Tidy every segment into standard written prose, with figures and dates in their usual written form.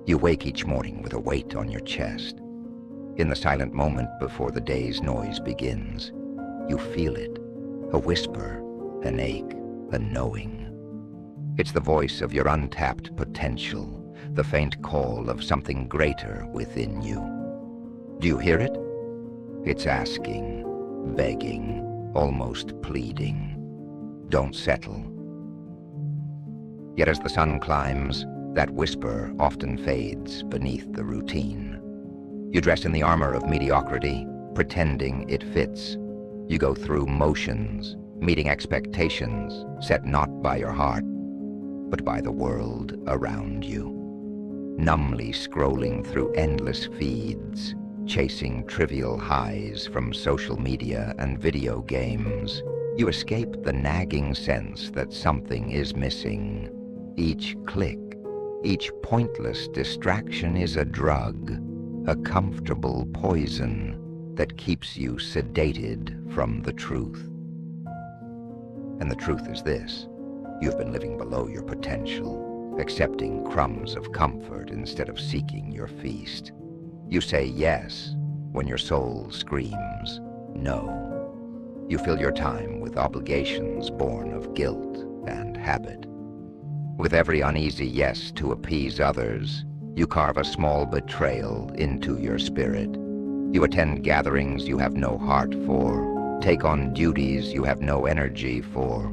You wake each morning with a weight on your chest. In the silent moment before the day's noise begins, you feel it, a whisper, an ache, a knowing. It's the voice of your untapped potential, the faint call of something greater within you. Do you hear it? It's asking, begging, almost pleading. Don't settle. Yet as the sun climbs, that whisper often fades beneath the routine. You dress in the armor of mediocrity, pretending it fits. You go through motions, meeting expectations set not by your heart, but by the world around you. Numbly scrolling through endless feeds, chasing trivial highs from social media and video games, you escape the nagging sense that something is missing. Each click, each pointless distraction is a drug, a comfortable poison that keeps you sedated from the truth. And the truth is this: you've been living below your potential, accepting crumbs of comfort instead of seeking your feast. You say yes when your soul screams no. You fill your time with obligations born of guilt and habit. With every uneasy yes to appease others, you carve a small betrayal into your spirit. You attend gatherings you have no heart for, take on duties you have no energy for,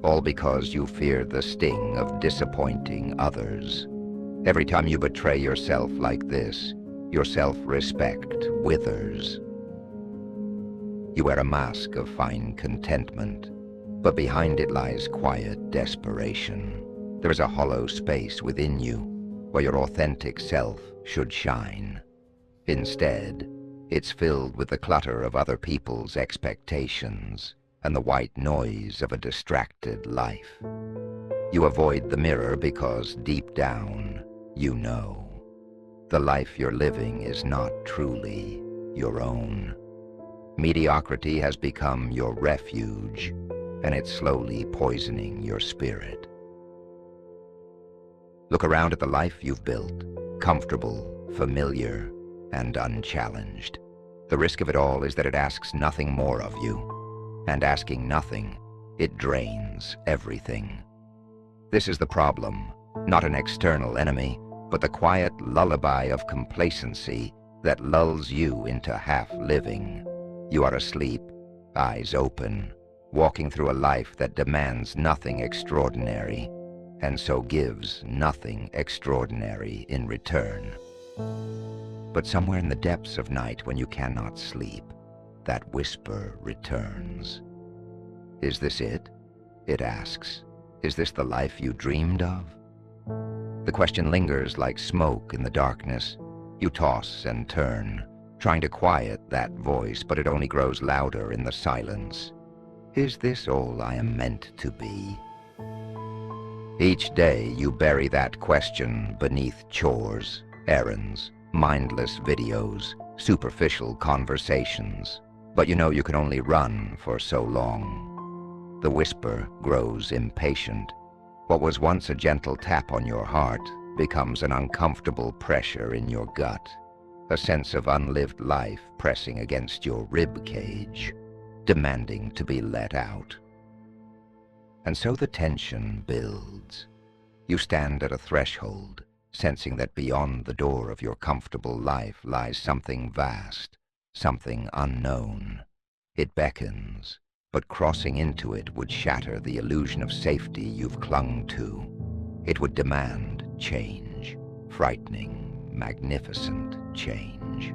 all because you fear the sting of disappointing others. Every time you betray yourself like this, your self-respect withers. You wear a mask of fine contentment, but behind it lies quiet desperation. There is a hollow space within you where your authentic self should shine. Instead, it's filled with the clutter of other people's expectations and the white noise of a distracted life. You avoid the mirror because deep down, you know the life you're living is not truly your own. Mediocrity has become your refuge, and it's slowly poisoning your spirit. Look around at the life you've built, comfortable, familiar, and unchallenged. The risk of it all is that it asks nothing more of you, and asking nothing, it drains everything. This is the problem, not an external enemy, but the quiet lullaby of complacency that lulls you into half-living. You are asleep, eyes open, walking through a life that demands nothing extraordinary, and so gives nothing extraordinary in return. But somewhere in the depths of night when you cannot sleep, that whisper returns. Is this it? It asks. Is this the life you dreamed of? The question lingers like smoke in the darkness. You toss and turn, trying to quiet that voice, but it only grows louder in the silence. Is this all I am meant to be? Each day you bury that question beneath chores, errands, mindless videos, superficial conversations. But you know you can only run for so long. The whisper grows impatient. What was once a gentle tap on your heart becomes an uncomfortable pressure in your gut, a sense of unlived life pressing against your rib cage, demanding to be let out. And so the tension builds. You stand at a threshold, sensing that beyond the door of your comfortable life lies something vast, something unknown. It beckons, but crossing into it would shatter the illusion of safety you've clung to. It would demand change, frightening, magnificent change.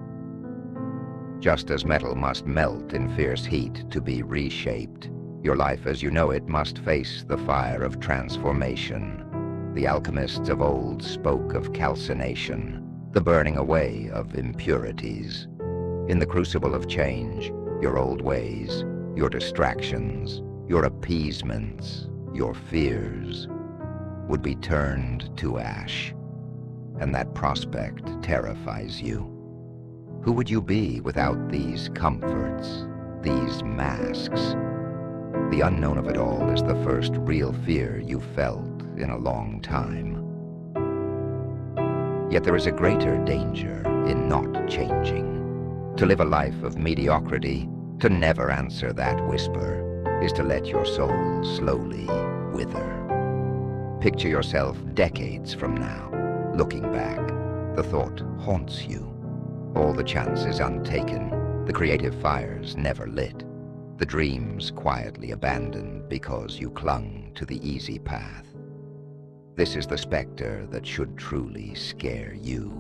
Just as metal must melt in fierce heat to be reshaped, your life as you know it must face the fire of transformation. The alchemists of old spoke of calcination, the burning away of impurities. In the crucible of change, your old ways, your distractions, your appeasements, your fears would be turned to ash, and that prospect terrifies you. Who would you be without these comforts, these masks? The unknown of it all is the first real fear you've felt in a long time. Yet there is a greater danger in not changing. To live a life of mediocrity, to never answer that whisper, is to let your soul slowly wither. Picture yourself decades from now, looking back. The thought haunts you. All the chances untaken, the creative fires never lit, the dreams quietly abandoned because you clung to the easy path. This is the specter that should truly scare you.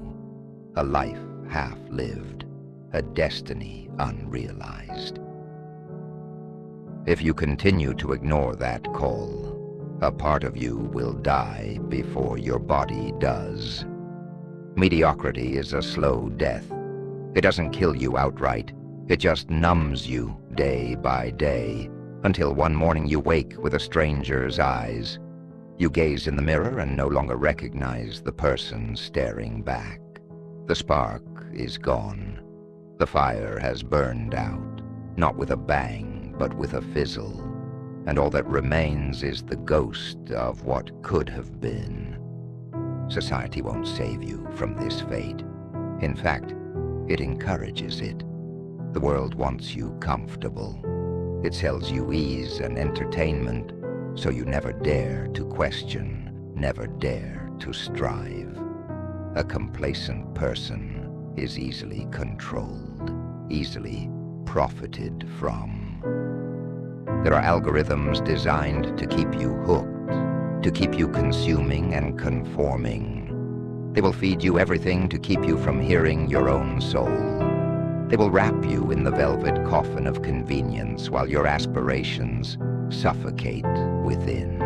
A life half-lived, a destiny unrealized. If you continue to ignore that call, a part of you will die before your body does. Mediocrity is a slow death. It doesn't kill you outright. It just numbs you day by day, until one morning you wake with a stranger's eyes. You gaze in the mirror and no longer recognize the person staring back. The spark is gone. The fire has burned out, not with a bang, but with a fizzle. And all that remains is the ghost of what could have been. Society won't save you from this fate. In fact, it encourages it. The world wants you comfortable. It sells you ease and entertainment, so you never dare to question, never dare to strive. A complacent person is easily controlled, easily profited from. There are algorithms designed to keep you hooked, to keep you consuming and conforming. They will feed you everything to keep you from hearing your own soul. They will wrap you in the velvet coffin of convenience while your aspirations suffocate within.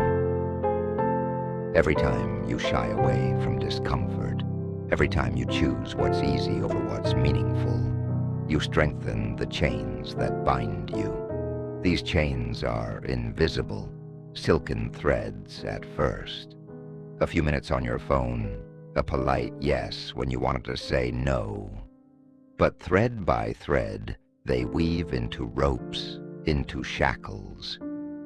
Every time you shy away from discomfort, every time you choose what's easy over what's meaningful, you strengthen the chains that bind you. These chains are invisible, silken threads at first. A few minutes on your phone, a polite yes when you wanted to say no. But thread by thread, they weave into ropes, into shackles.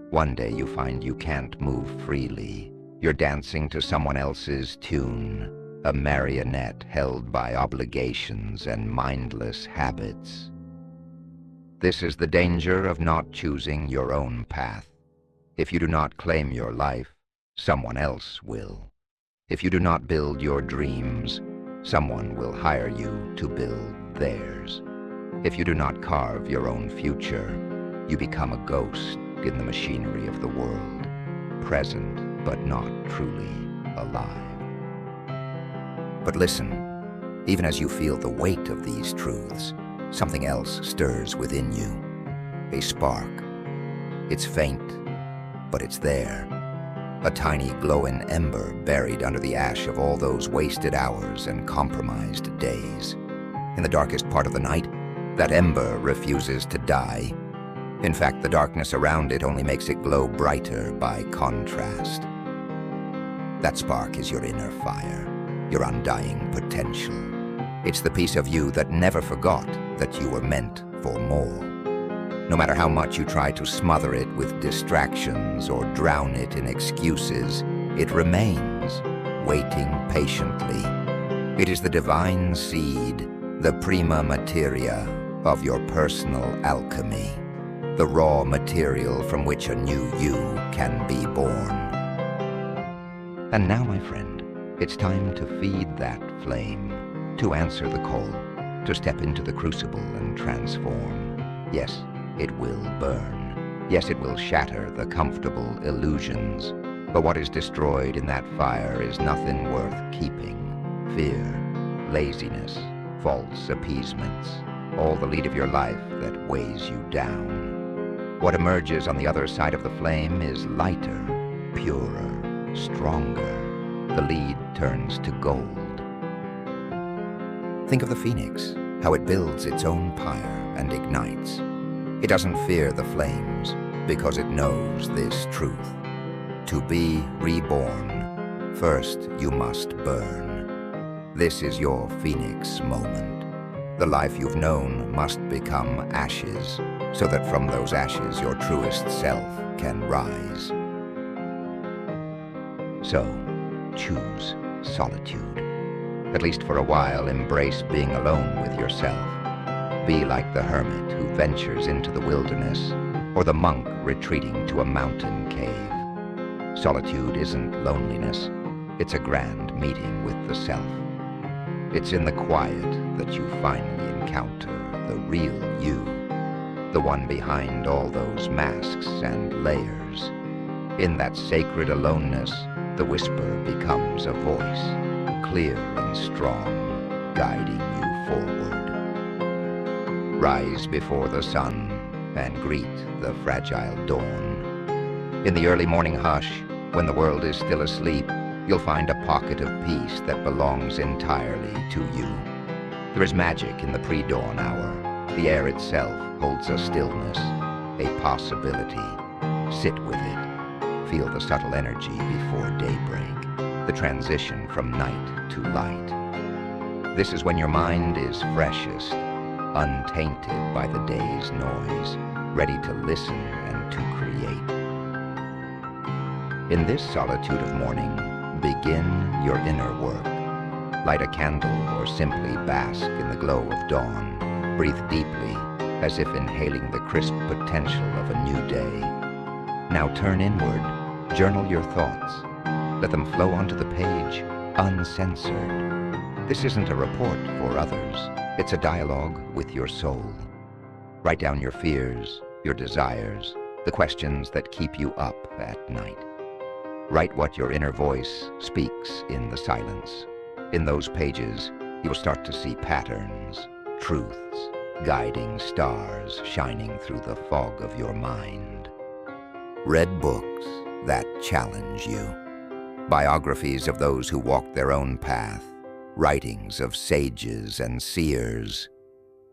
One day you find you can't move freely. You're dancing to someone else's tune, a marionette held by obligations and mindless habits. This is the danger of not choosing your own path. If you do not claim your life, someone else will. If you do not build your dreams, someone will hire you to build theirs. If you do not carve your own future, you become a ghost in the machinery of the world, present but not truly alive. But listen, even as you feel the weight of these truths, something else stirs within you, a spark. It's faint, but it's there, a tiny glowing ember buried under the ash of all those wasted hours and compromised days. In the darkest part of the night, that ember refuses to die. In fact, the darkness around it only makes it glow brighter by contrast. That spark is your inner fire, your undying potential. It's the piece of you that never forgot that you were meant for more. No matter how much you try to smother it with distractions or drown it in excuses, it remains, waiting patiently. It is the divine seed, the prima materia of your personal alchemy, the raw material from which a new you can be born. And now, my friend, it's time to feed that flame, to answer the call, to step into the crucible and transform. Yes, it will burn. Yes, it will shatter the comfortable illusions. But what is destroyed in that fire is nothing worth keeping. Fear, laziness, false appeasements, all the lead of your life that weighs you down. What emerges on the other side of the flame is lighter, purer, stronger. The lead turns to gold. Think of the phoenix, how it builds its own pyre and ignites. It doesn't fear the flames because it knows this truth. To be reborn, first you must burn. This is your phoenix moment. The life you've known must become ashes, so that from those ashes your truest self can rise. So, choose solitude. At least for a while, embrace being alone with yourself. Be like the hermit who ventures into the wilderness, or the monk retreating to a mountain cave. Solitude isn't loneliness. It's a grand meeting with the self. It's in the quiet that you finally encounter the real you, the one behind all those masks and layers. In that sacred aloneness, the whisper becomes a voice, clear and strong, guiding you forward. Rise before the sun and greet the fragile dawn. In the early morning hush, when the world is still asleep, you'll find a pocket of peace that belongs entirely to you. There is magic in the pre-dawn hour. The air itself holds a stillness, a possibility. Sit with it. Feel the subtle energy before daybreak, the transition from night to light. This is when your mind is freshest, untainted by the day's noise, ready to listen and to create. In this solitude of morning, begin your inner work. Light a candle or simply bask in the glow of dawn. Breathe deeply, as if inhaling the crisp potential of a new day. Now turn inward, journal your thoughts. Let them flow onto the page, uncensored. This isn't a report for others. It's a dialogue with your soul. Write down your fears, your desires, the questions that keep you up at night. Write what your inner voice speaks in the silence. In those pages, you will start to see patterns, truths, guiding stars shining through the fog of your mind. Read books that challenge you. Biographies of those who walked their own path. Writings of sages and seers.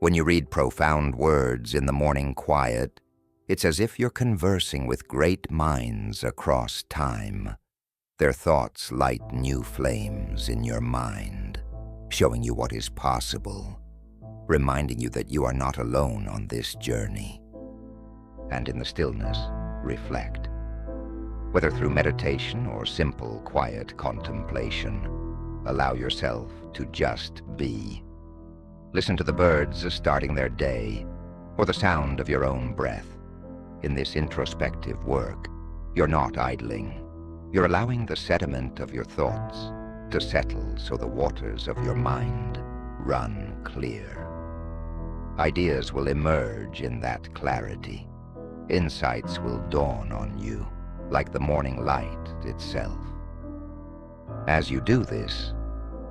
When you read profound words in the morning quiet, it's as if you're conversing with great minds across time. Their thoughts light new flames in your mind, showing you what is possible, reminding you that you are not alone on this journey. And in the stillness, reflect. Whether through meditation or simple, quiet contemplation, allow yourself to just be. Listen to the birds starting their day, or the sound of your own breath. In this introspective work, you're not idling. You're allowing the sediment of your thoughts to settle so the waters of your mind run clear. Ideas will emerge in that clarity. Insights will dawn on you, like the morning light itself. As you do this,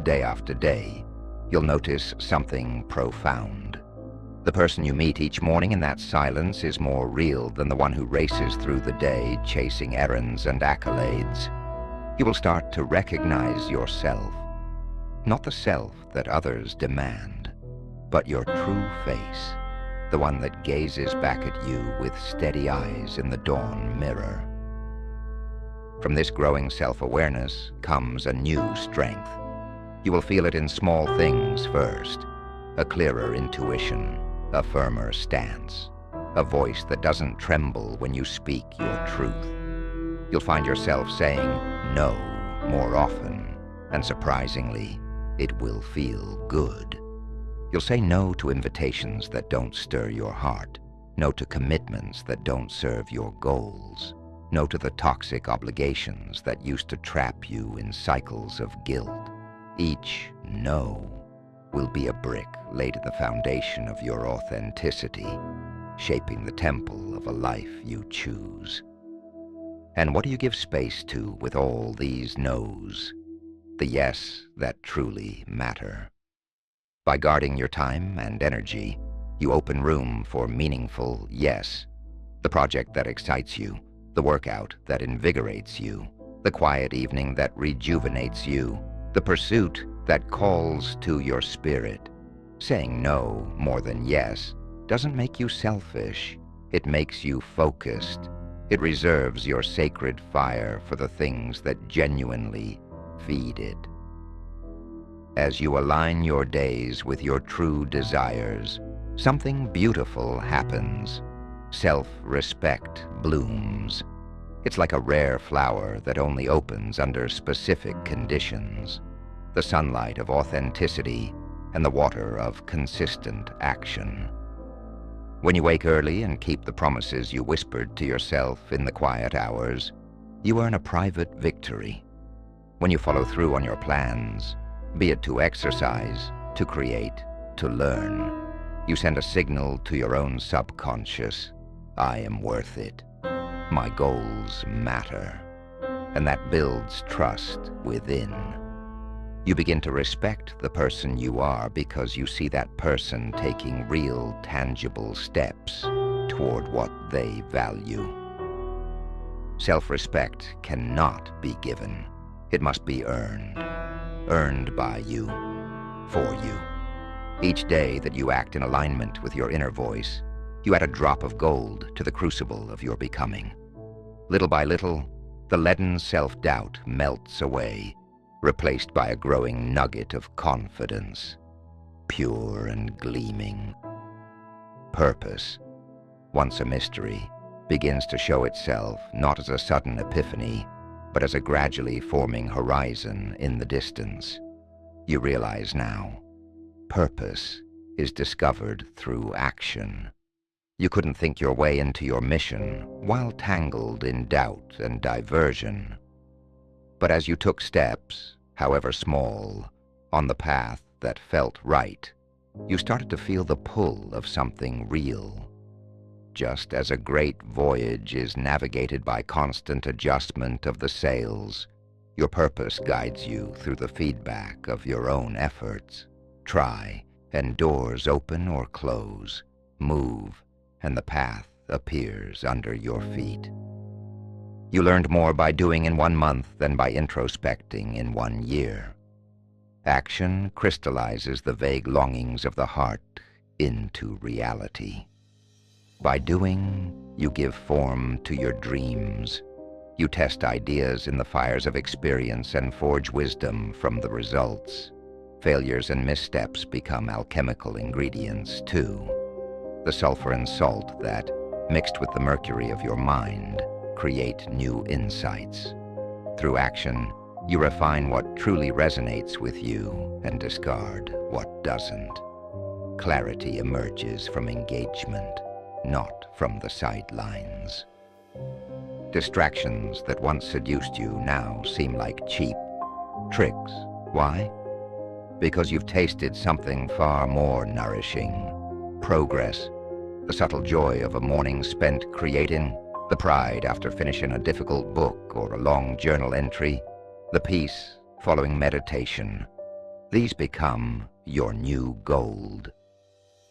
day after day, you'll notice something profound. The person you meet each morning in that silence is more real than the one who races through the day chasing errands and accolades. You will start to recognize yourself, not the self that others demand, but your true face, the one that gazes back at you with steady eyes in the dawn mirror. From this growing self-awareness comes a new strength. You will feel it in small things first, a clearer intuition, a firmer stance, a voice that doesn't tremble when you speak your truth. You'll find yourself saying no more often, and surprisingly, it will feel good. You'll say no to invitations that don't stir your heart, no to commitments that don't serve your goals, no to the toxic obligations that used to trap you in cycles of guilt. Each no will be a brick laid at the foundation of your authenticity, shaping the temple of a life you choose. And what do you give space to with all these no's? The yes that truly matter. By guarding your time and energy, you open room for meaningful yes. The project that excites you, the workout that invigorates you, the quiet evening that rejuvenates you, the pursuit that calls to your spirit. Saying no more than yes doesn't make you selfish. It makes you focused. It reserves your sacred fire for the things that genuinely feed it. As you align your days with your true desires, something beautiful happens. Self-respect blooms. It's like a rare flower that only opens under specific conditions. the sunlight of authenticity, and the water of consistent action. When you wake early and keep the promises you whispered to yourself in the quiet hours, you earn a private victory. When you follow through on your plans, be it to exercise, to create, to learn, you send a signal to your own subconscious: I am worth it. My goals matter. And that builds trust within. You begin to respect the person you are because you see that person taking real, tangible steps toward what they value. Self-respect cannot be given. It must be earned. Earned by you, for you. Each day that you act in alignment with your inner voice, you add a drop of gold to the crucible of your becoming. Little by little, the leaden self-doubt melts away, replaced by a growing nugget of confidence, pure and gleaming. Purpose, once a mystery, begins to show itself not as a sudden epiphany, but as a gradually forming horizon in the distance. You realize now, purpose is discovered through action. You couldn't think your way into your mission while tangled in doubt and diversion. But as you took steps, however small, on the path that felt right, you started to feel the pull of something real. Just as a great voyage is navigated by constant adjustment of the sails, your purpose guides you through the feedback of your own efforts. Try, and doors open or close. Move, and the path appears under your feet. You learned more by doing in 1 month than by introspecting in 1 year. Action crystallizes the vague longings of the heart into reality. By doing, you give form to your dreams. You test ideas in the fires of experience and forge wisdom from the results. Failures and missteps become alchemical ingredients too. The sulfur and salt that, mixed with the mercury of your mind, create new insights. Through action, you refine what truly resonates with you and discard what doesn't. Clarity emerges from engagement, not from the sidelines. Distractions that once seduced you now seem like cheap tricks. Why? Because you've tasted something far more nourishing. Progress, the subtle joy of a morning spent creating, the pride after finishing a difficult book or a long journal entry, the peace following meditation. These become your new gold.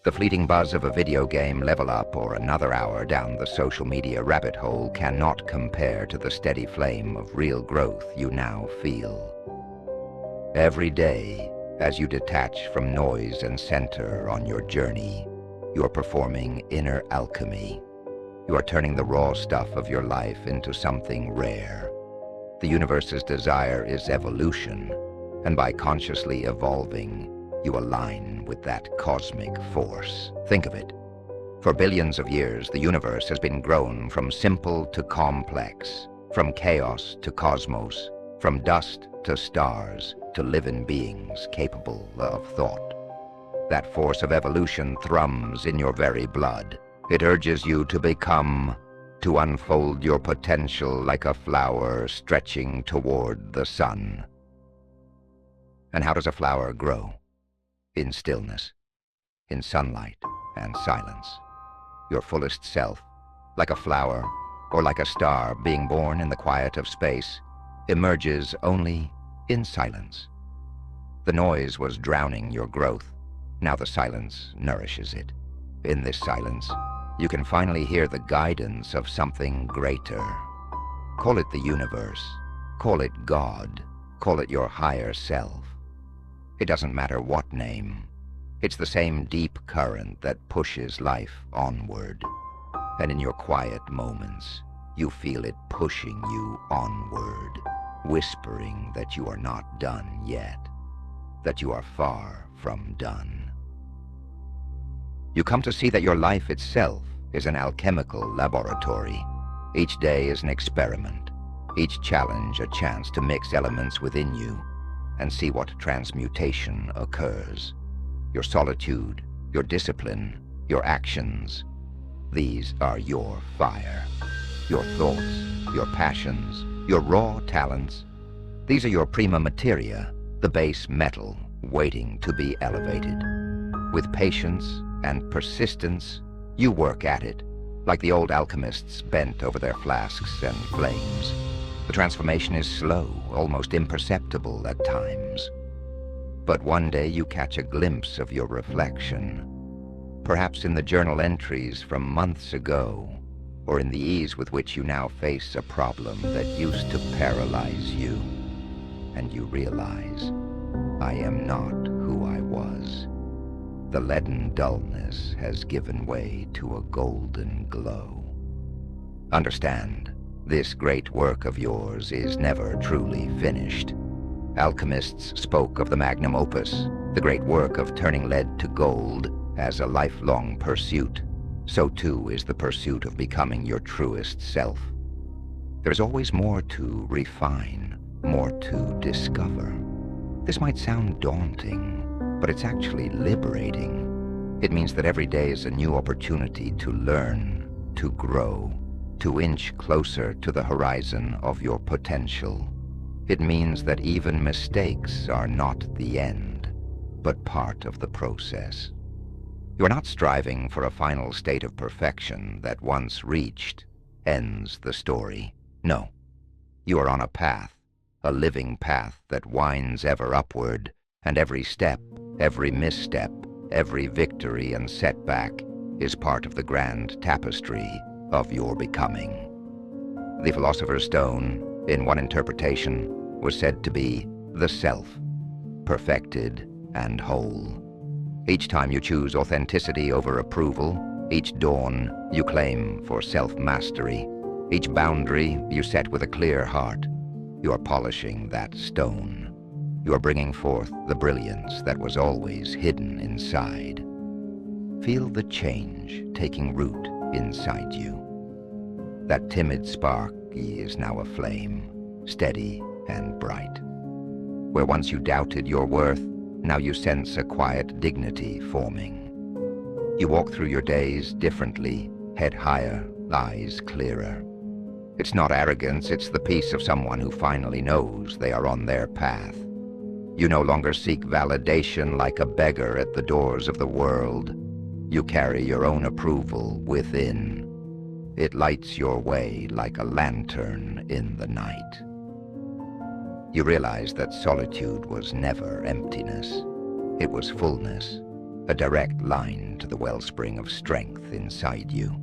The fleeting buzz of a video game level up or another hour down the social media rabbit hole cannot compare to the steady flame of real growth you now feel. Every day, as you detach from noise and center on your journey, you are performing inner alchemy. You are turning the raw stuff of your life into something rare. The universe's desire is evolution, and by consciously evolving, you align with that cosmic force. Think of it. For billions of years, the universe has been grown from simple to complex, from chaos to cosmos, from dust to stars, to living beings capable of thought. That force of evolution thrums in your very blood. It urges you to become, to unfold your potential like a flower stretching toward the sun. And how does a flower grow? In stillness, in sunlight and silence. Your fullest self, like a flower or like a star being born in the quiet of space, emerges only in silence. The noise was drowning your growth. Now the silence nourishes it. In this silence, you can finally hear the guidance of something greater. Call it the universe, call it God, call it your higher self. It doesn't matter what name. It's the same deep current that pushes life onward. And in your quiet moments, you feel it pushing you onward, whispering that you are not done yet, that you are far from done. You come to see that your life itself is an alchemical laboratory. Each day is an experiment, each challenge a chance to mix elements within you and see what transmutation occurs. Your solitude, your discipline, your actions, these are your fire. Your thoughts, your passions, your raw talents, these are your prima materia, the base metal waiting to be elevated. With patience and persistence, you work at it, like the old alchemists bent over their flasks and flames. The transformation is slow, almost imperceptible at times. But one day you catch a glimpse of your reflection, perhaps in the journal entries from months ago, or in the ease with which you now face a problem that used to paralyze you. And you realize, I am not who I was. The leaden dullness has given way to a golden glow. Understand, this great work of yours is never truly finished. Alchemists spoke of the magnum opus, the great work of turning lead to gold, as a lifelong pursuit. So too is the pursuit of becoming your truest self. There's always more to refine, more to discover. This might sound daunting, but it's actually liberating. It means that every day is a new opportunity to learn, to grow, to inch closer to the horizon of your potential. It means that even mistakes are not the end, but part of the process. You are not striving for a final state of perfection that, once reached, ends the story. No, you are on a path, a living path that winds ever upward, and every step, every misstep, every victory and setback is part of the grand tapestry of your becoming. The Philosopher's Stone, in one interpretation, was said to be the self, perfected and whole. Each time you choose authenticity over approval, each dawn you claim for self-mastery, each boundary you set with a clear heart, you are polishing that stone. You are bringing forth the brilliance that was always hidden inside. Feel the change taking root inside you. That timid spark is now a flame, steady and bright. Where once you doubted your worth, now you sense a quiet dignity forming. You walk through your days differently, head higher, eyes clearer. It's not arrogance, it's the peace of someone who finally knows they are on their path. You no longer seek validation like a beggar at the doors of the world. You carry your own approval within. It lights your way like a lantern in the night. You realize that solitude was never emptiness. It was fullness, a direct line to the wellspring of strength inside you.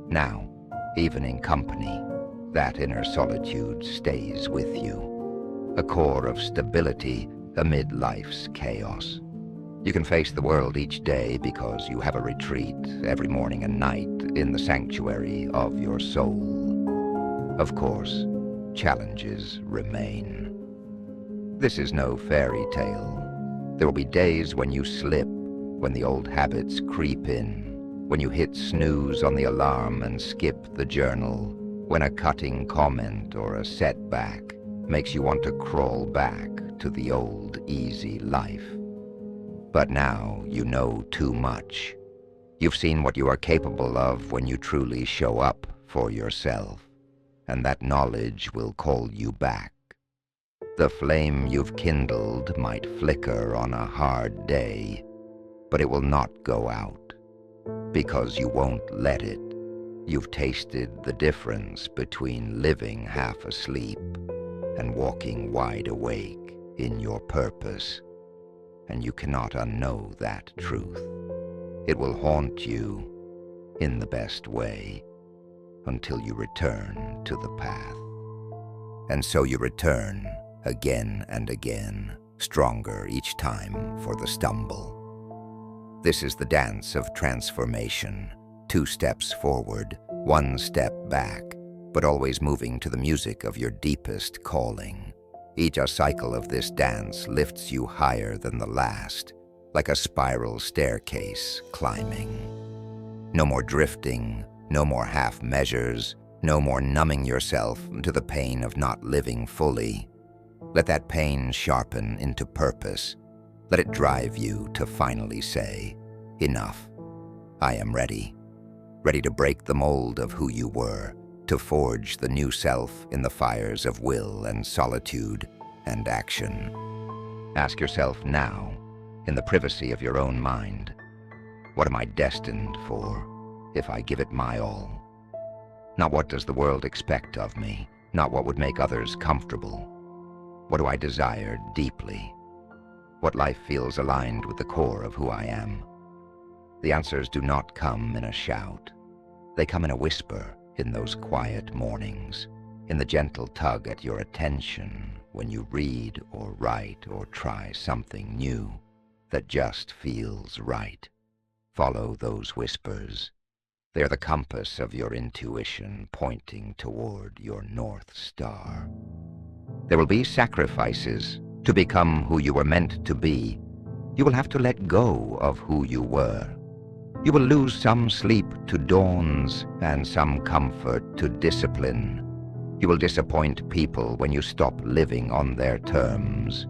Now, even in company, that inner solitude stays with you, a core of stability amid life's chaos. You can face the world each day because you have a retreat every morning and night in the sanctuary of your soul. Of course, challenges remain. This is no fairy tale. There will be days when you slip, when the old habits creep in, when you hit snooze on the alarm and skip the journal, when a cutting comment or a setback makes you want to crawl back to the old easy life. But now you know too much. You've seen what you are capable of when you truly show up for yourself, and that knowledge will call you back. The flame you've kindled might flicker on a hard day, but it will not go out, because you won't let it. You've tasted the difference between living half asleep and walking wide awake in your purpose, and you cannot unknow that truth. It will haunt you in the best way until you return to the path. And so you return again and again, stronger each time for the stumble. This is the dance of transformation, 2 steps forward, 1 step back, but always moving to the music of your deepest calling. Each cycle of this dance lifts you higher than the last, like a spiral staircase climbing. No more drifting, no more half measures, no more numbing yourself to the pain of not living fully. Let that pain sharpen into purpose. Let it drive you to finally say, enough. I am ready. Ready to break the mold of who you were, to forge the new self in the fires of will and solitude and action. Ask yourself now, in the privacy of your own mind, what am I destined for if I give it my all? Not what does the world expect of me, not what would make others comfortable. What do I desire deeply? What life feels aligned with the core of who I am? The answers do not come in a shout. They come in a whisper in those quiet mornings, in the gentle tug at your attention when you read or write or try something new that just feels right. Follow those whispers. They're the compass of your intuition pointing toward your North Star. There will be sacrifices to become who you were meant to be. You will have to let go of who you were. You will lose some sleep to dawns and some comfort to discipline. You will disappoint people when you stop living on their terms.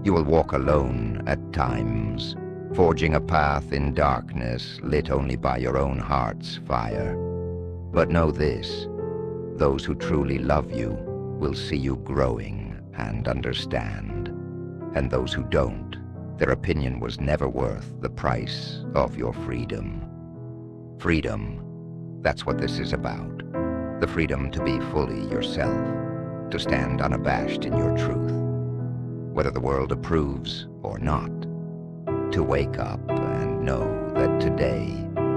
You will walk alone at times, forging a path in darkness lit only by your own heart's fire. But know this, those who truly love you will see you growing and understand. And those who don't, their opinion was never worth the price of your freedom. Freedom, that's what this is about. The freedom to be fully yourself, to stand unabashed in your truth, whether the world approves or not. To wake up and know that today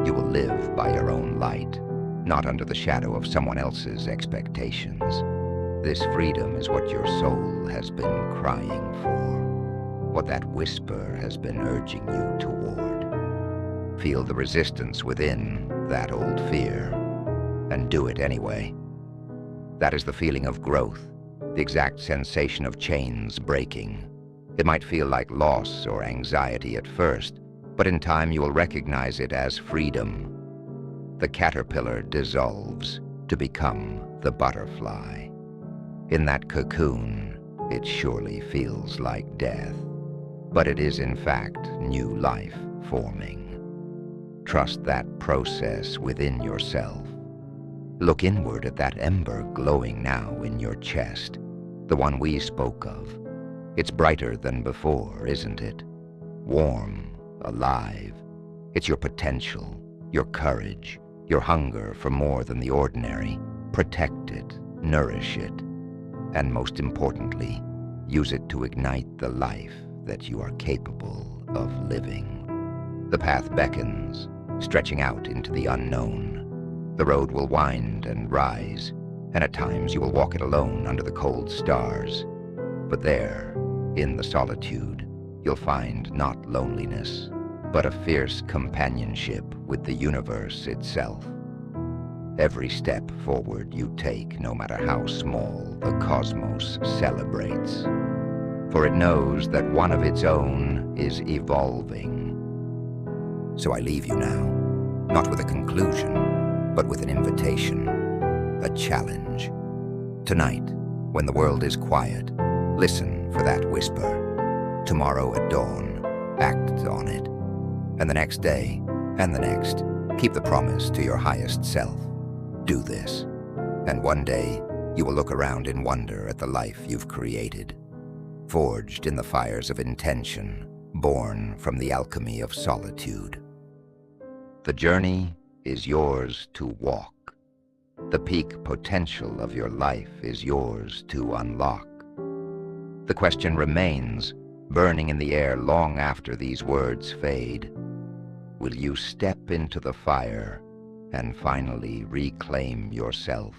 you will live by your own light, not under the shadow of someone else's expectations. This freedom is what your soul has been crying for, what that whisper has been urging you toward. Feel the resistance within that old fear, and do it anyway. That is the feeling of growth, the exact sensation of chains breaking. It might feel like loss or anxiety at first, but in time you will recognize it as freedom. The caterpillar dissolves to become the butterfly. In that cocoon, it surely feels like death, but it is in fact new life forming. Trust that process within yourself. Look inward at that ember glowing now in your chest, the one we spoke of. It's brighter than before, isn't it? Warm, alive. It's your potential, your courage, your hunger for more than the ordinary. Protect it, nourish it, and most importantly, use it to ignite the life that you are capable of living. The path beckons, stretching out into the unknown. The road will wind and rise, and at times you will walk it alone under the cold stars. But there, in the solitude, you'll find not loneliness, but a fierce companionship with the universe itself. Every step forward you take, no matter how small, the cosmos celebrates. For it knows that one of its own is evolving. So I leave you now, not with a conclusion, but with an invitation, a challenge. Tonight, when the world is quiet, listen for that whisper. Tomorrow at dawn, act on it. And the next day, and the next, keep the promise to your highest self. Do this, and one day you will look around in wonder at the life you've created, forged in the fires of intention, born from the alchemy of solitude. The journey is yours to walk. The peak potential of your life is yours to unlock. The question remains, burning in the air long after these words fade. Will you step into the fire and finally reclaim yourself?